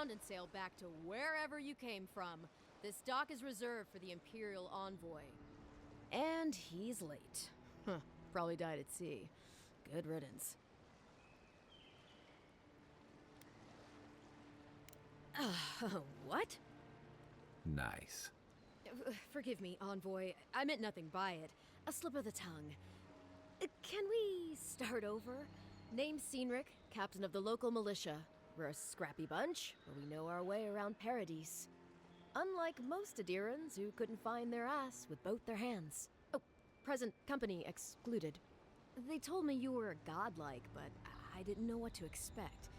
around and sail back to wherever you came from. This dock is reserved for the Imperial Envoy. And he's late. Huh, probably died at sea. Good riddance. What? Nice. Forgive me, Envoy. I meant nothing by it. A slip of the tongue. Can we start over? Name's Cynric, captain of the local militia. We're a scrappy bunch, but we know our way around Paradis. Unlike most Adirans who couldn't find their ass with both their hands. Oh, present company excluded. They told me you were godlike, but I didn't know what to expect.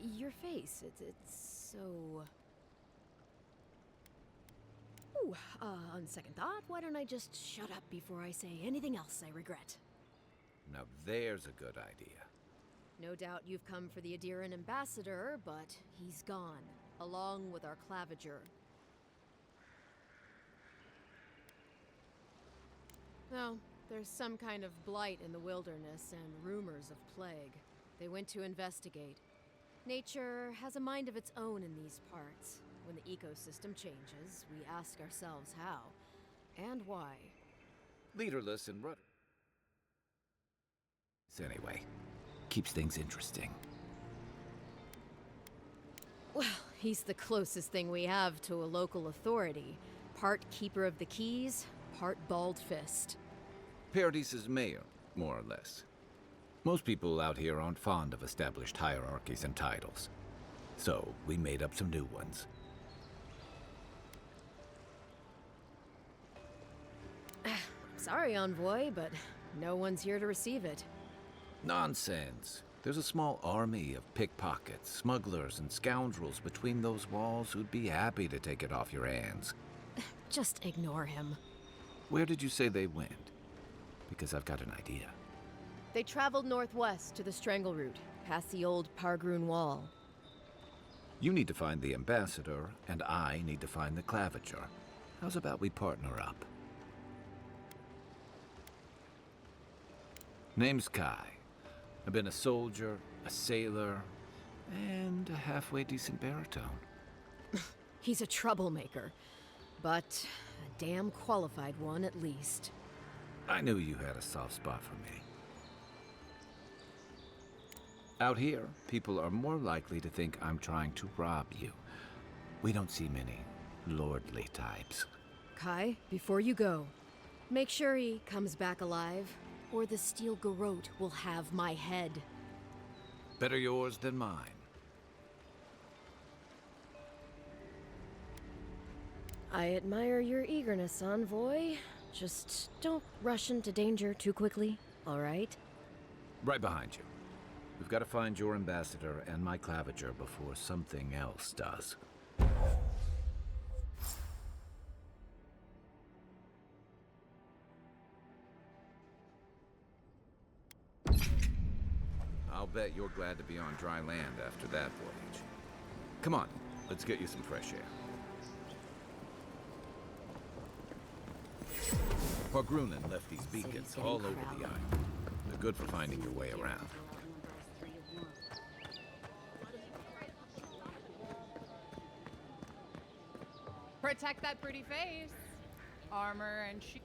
Your face, it's so... Ooh, on second thought, why don't I just shut up before I say anything else I regret? Now there's a good idea. No doubt you've come for the Adiran ambassador, but he's gone, along with our claviger. No, there's some kind of blight in the wilderness and rumors of plague. They went to investigate. Nature has a mind of its own in these parts. When the ecosystem changes, we ask ourselves how and why. Leaderless and rudder. Anyway, keeps things interesting. Well, he's the closest thing we have to a local authority. Part keeper of the keys, part bald fist. Paradis' mayor, more or less. Most people out here aren't fond of established hierarchies and titles. So, we made up some new ones. Sorry, Envoy, but no one's here to receive it. Nonsense. There's a small army of pickpockets, smugglers, and scoundrels between those walls who'd be happy to take it off your hands. Just ignore him. Where did you say they went? Because I've got an idea. They traveled northwest to the Strangle Route, past the old Pargroon Wall. You need to find the ambassador, and I need to find the claviger. How's about we partner up? Name's Kai. I've been a soldier, a sailor, and a halfway decent baritone. He's a troublemaker, but a damn qualified one at least. I knew you had a soft spot for me. Out here, people are more likely to think I'm trying to rob you. We don't see many lordly types. Kai, before you go, make sure he comes back alive, or the steel garrote will have my head. Better yours than mine. I admire your eagerness, Envoy. Just don't rush into danger too quickly, all right? Right behind you. We've got to find your ambassador and my claviger before something else does. I'll bet you're glad to be on dry land after that voyage. Come on, let's get you some fresh air. Pargrunen left these beacons all over the island. They're good for finding your way around. Protect that pretty face. Armor and shield.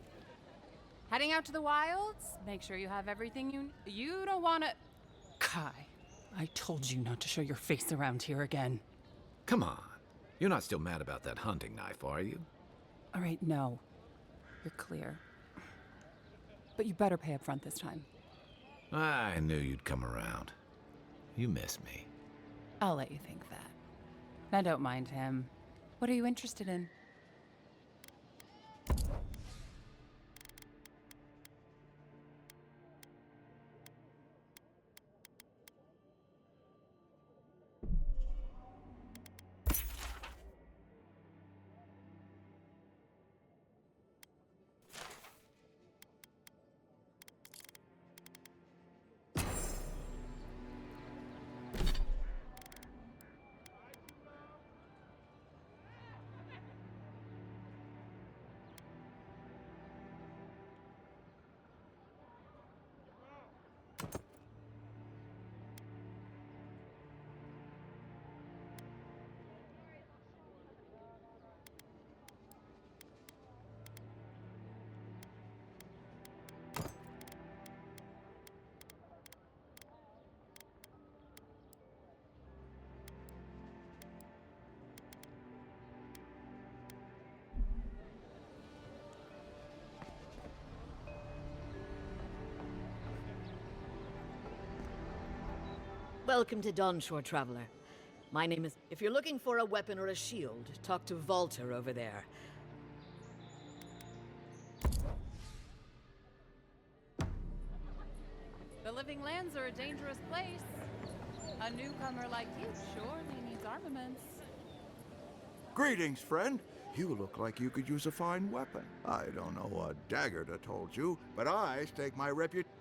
Heading out to the wilds? Make sure you have everything you don't want to... Kai, I told you not to show your face around here again. Come on. You're not still mad about that hunting knife, are you? All right, no. You're clear. But you better pay up front this time. I knew you'd come around. You miss me. I'll let you think that. I don't mind him. What are you interested in? Welcome to Dawnshore, Traveler. My name is... If you're looking for a weapon or a shield, talk to Walter over there. The Living Lands are a dangerous place. A newcomer like you surely needs armaments. Greetings, friend. You look like you could use a fine weapon. I don't know what Daggerda told you, but I stake my reputation.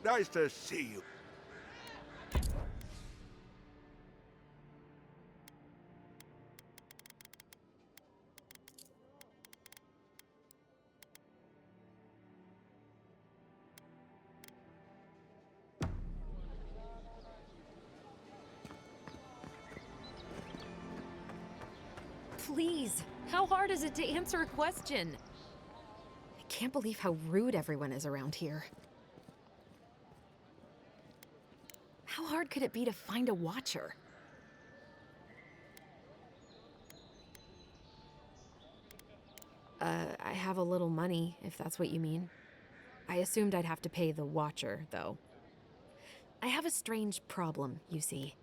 Nice to see you. Please, how hard is it to answer a question? I can't believe how rude everyone is around here. How hard could it be to find a watcher? I have a little money, if that's what you mean. I assumed I'd have to pay the watcher, though. I have a strange problem, you see.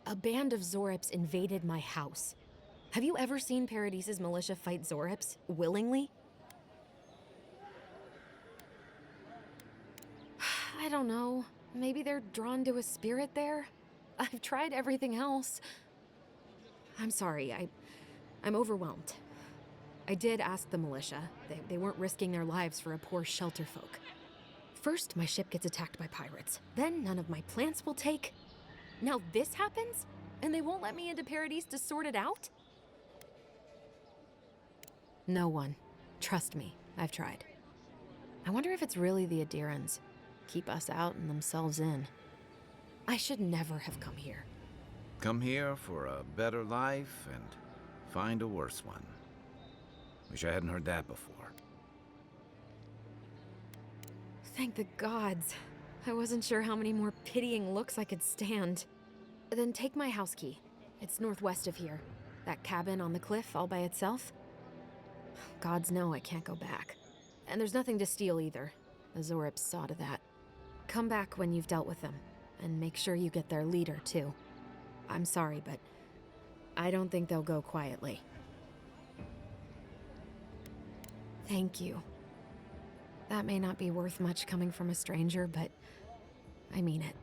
A band of Zorips invaded my house. Have you ever seen Paradis' militia fight Zorips willingly? I don't know. Maybe they're drawn to a spirit there? I've tried everything else. I'm sorry, I'm overwhelmed. I did ask the militia. They weren't risking their lives for a poor shelter folk. First, my ship gets attacked by pirates. Then none of my plants will take. Now this happens? And they won't let me into Paradis to sort it out? No one. Trust me, I've tried. I wonder if it's really the Adirans. Keep us out and themselves in. I should never have come here. Come here for a better life and find a worse one. Wish I hadn't heard that before. Thank the gods. I wasn't sure how many more pitying looks I could stand. Then take my house key. It's northwest of here. That cabin on the cliff all by itself. Gods know I can't go back. And there's nothing to steal either. The Zorips saw to that. Come back when you've dealt with them, and make sure you get their leader, too. I'm sorry, but I don't think they'll go quietly. Thank you. That may not be worth much coming from a stranger, but I mean it.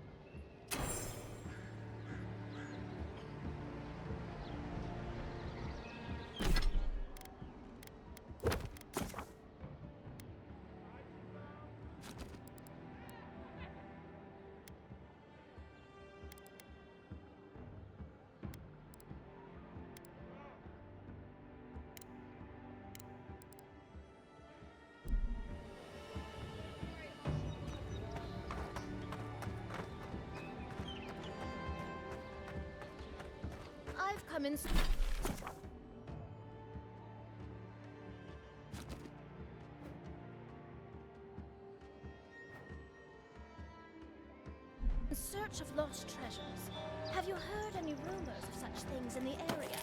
I've come in search of lost treasures. Have you heard any rumors of such things in the area?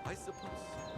I suppose so.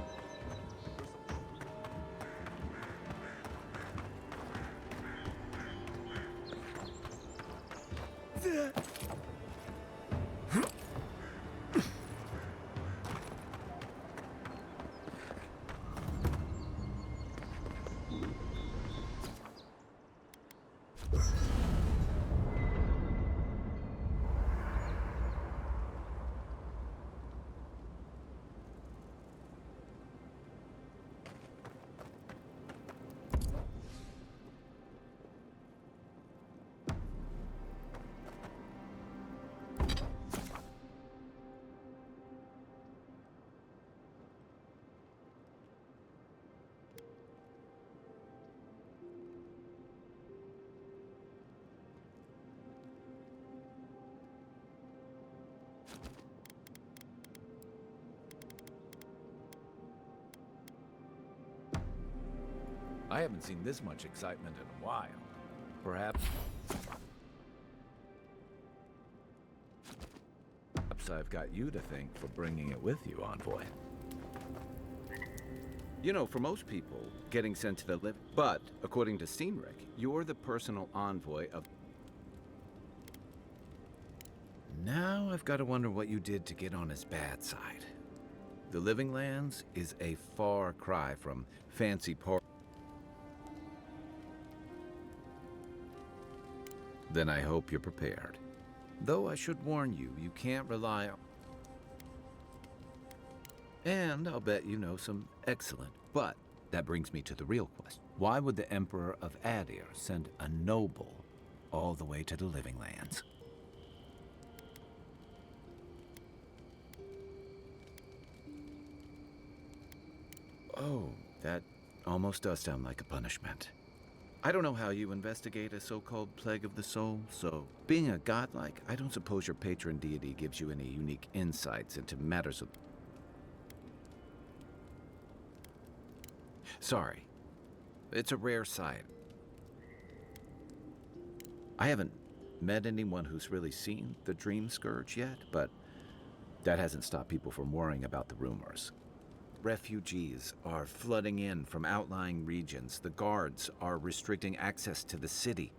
I haven't seen this much excitement in a while. Perhaps I've got you to thank for bringing it with you, Envoy. You know, for most people, getting sent to the live. But, according to Steenrick, you're the personal envoy of. Now I've got to wonder what you did to get on his bad side. The Living Lands is a far cry from fancy port. Then I hope you're prepared. Though I should warn you, you can't rely on. And I'll bet you know some excellent. But that brings me to the real question. Why would the Emperor of Adir send a noble all the way to the Living Lands? Oh, that almost does sound like a punishment. I don't know how you investigate a so-called plague of the soul, so being a godlike, I don't suppose your patron deity gives you any unique insights into matters of... Sorry. It's a rare sight. I haven't met anyone who's really seen the Dream Scourge yet, but that hasn't stopped people from worrying about the rumors. Refugees are flooding in from outlying regions. The guards are restricting access to the city.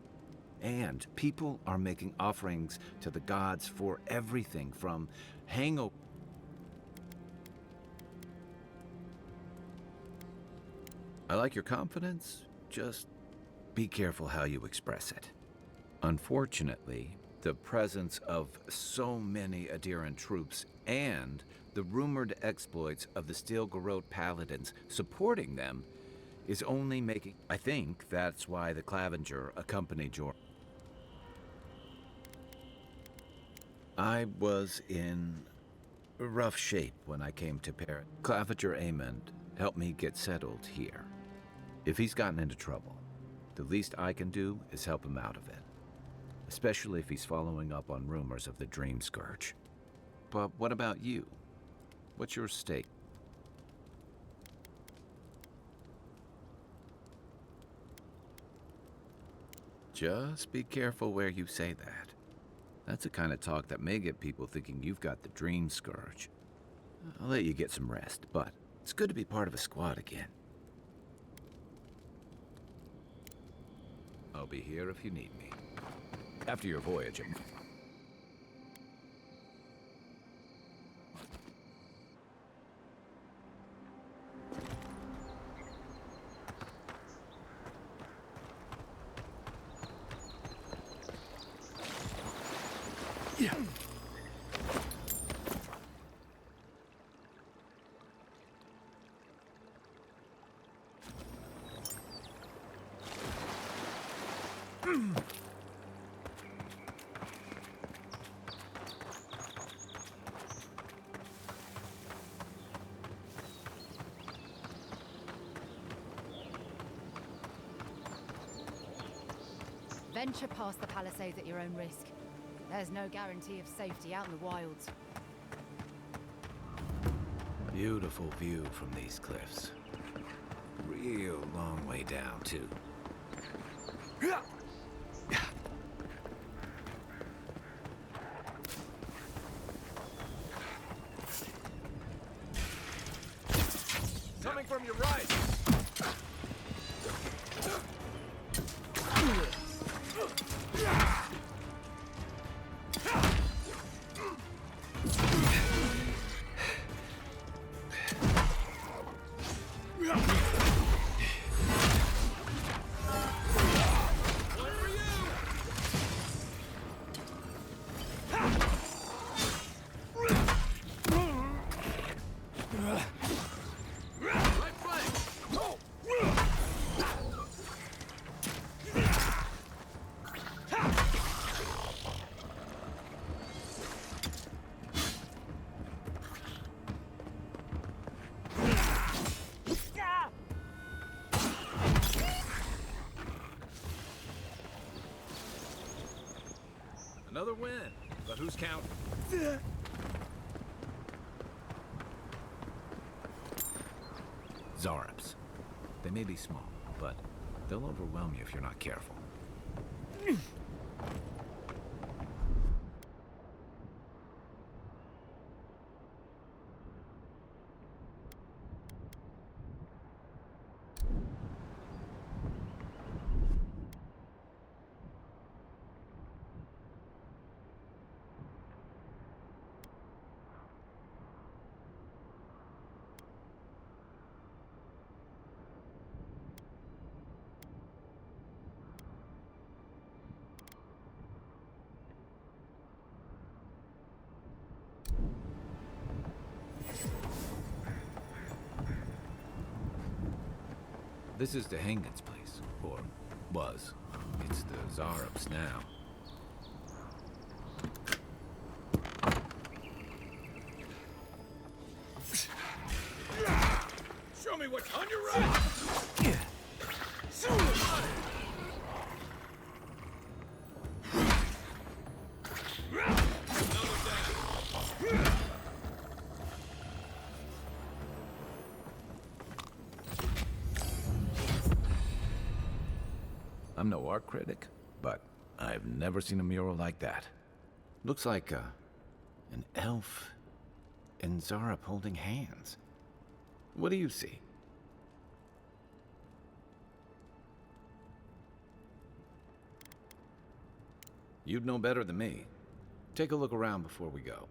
And people are making offerings to the gods for everything from hangover. I like your confidence, just be careful how you express it. Unfortunately, the presence of so many Adiran troops and the rumored exploits of the Steel-Garrote paladins supporting them is only making... I think that's why the Clavenger accompanied your... I was in rough shape when I came to Paradis. Clavenger Amond helped me get settled here. If he's gotten into trouble, the least I can do is help him out of it. Especially if he's following up on rumors of the Dream Scourge. But what about you? What's your stake? Just be careful where you say that. That's the kind of talk that may get people thinking you've got the Dream Scourge. I'll let you get some rest, but it's good to be part of a squad again. I'll be here if you need me. After your voyage, Venture past the palisades at your own risk. There's no guarantee of safety out in the wilds. beautiful view from these cliffs. Real long way down, too. Coming from your right! Another win, but who's counting? Zarabs. They may be small, but they'll overwhelm you if you're not careful. This is Dehangan's place, or was. It's the Zarab's now. Show me what's on your right! I'm no art critic, but I've never seen a mural like that. Looks like an elf and Zarab holding hands. What do you see? You'd know better than me. Take a look around before we go.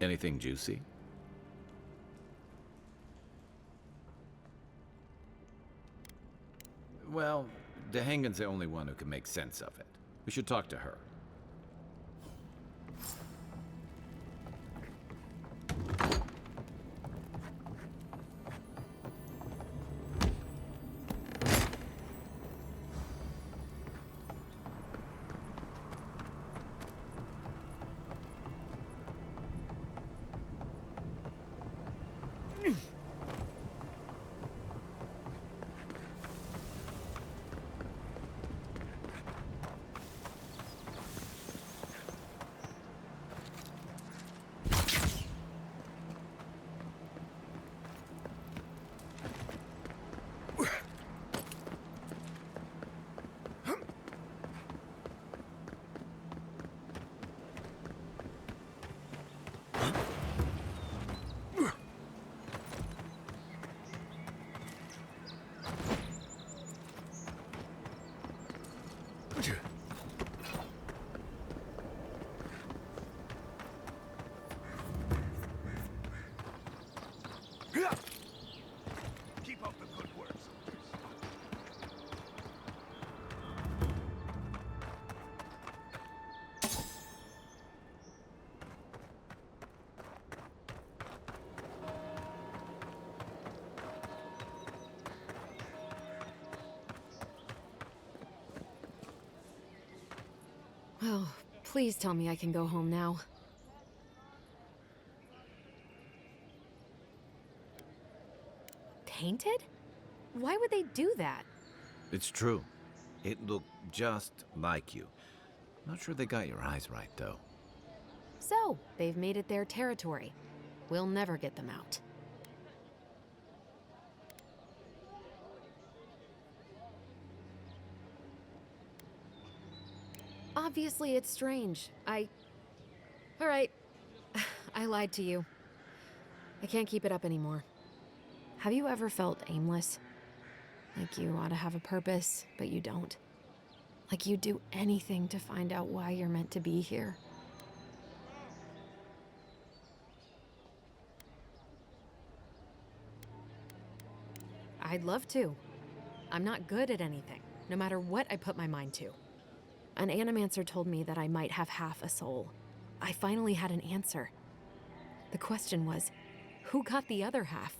Anything juicy? Well, Dehangan's the only one who can make sense of it. We should talk to her. Keep up the good work, soldiers. Oh, please tell me I can go home now. Tainted? Why would they do that? It's true. It looked just like you. Not sure they got your eyes right, though. So, they've made it their territory. We'll never get them out. Obviously, it's strange. Alright. I lied to you. I can't keep it up anymore. Have you ever felt aimless? Like you ought to have a purpose, but you don't? Like you'd do anything to find out why you're meant to be here? I'd love to. I'm not good at anything, no matter what I put my mind to. An animancer told me that I might have half a soul. I finally had an answer. The question was, who got the other half?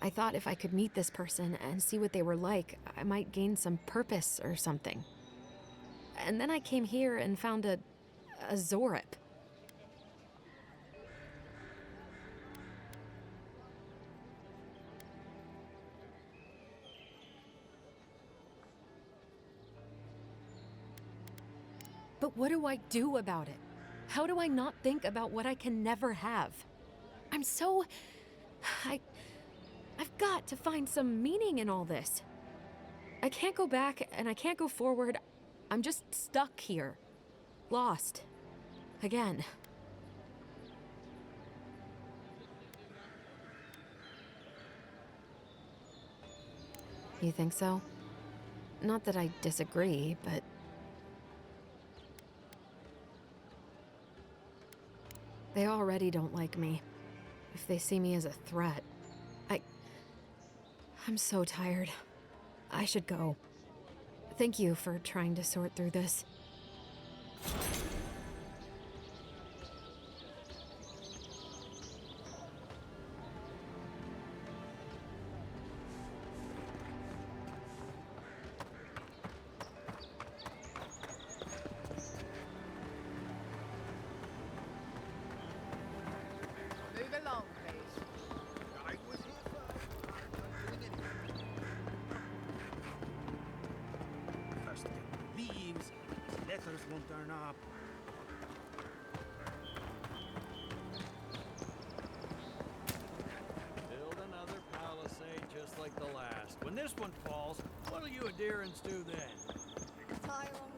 I thought if I could meet this person and see what they were like, I might gain some purpose or something. And then I came here and found a Zorip. But what do I do about it? How do I not think about what I can never have? I'm so... I've got to find some meaning in all this. I can't go back and I can't go forward. I'm just stuck here. Lost. Again. You think so? Not that I disagree, but... They already don't like me. If they see me as a threat. I'm so tired. I should go. Thank you for trying to sort through this. Move along, please. First get leaves, letters won't turn up. Build another palisade just like the last. When this one falls, what'll you adherents do then? Tile on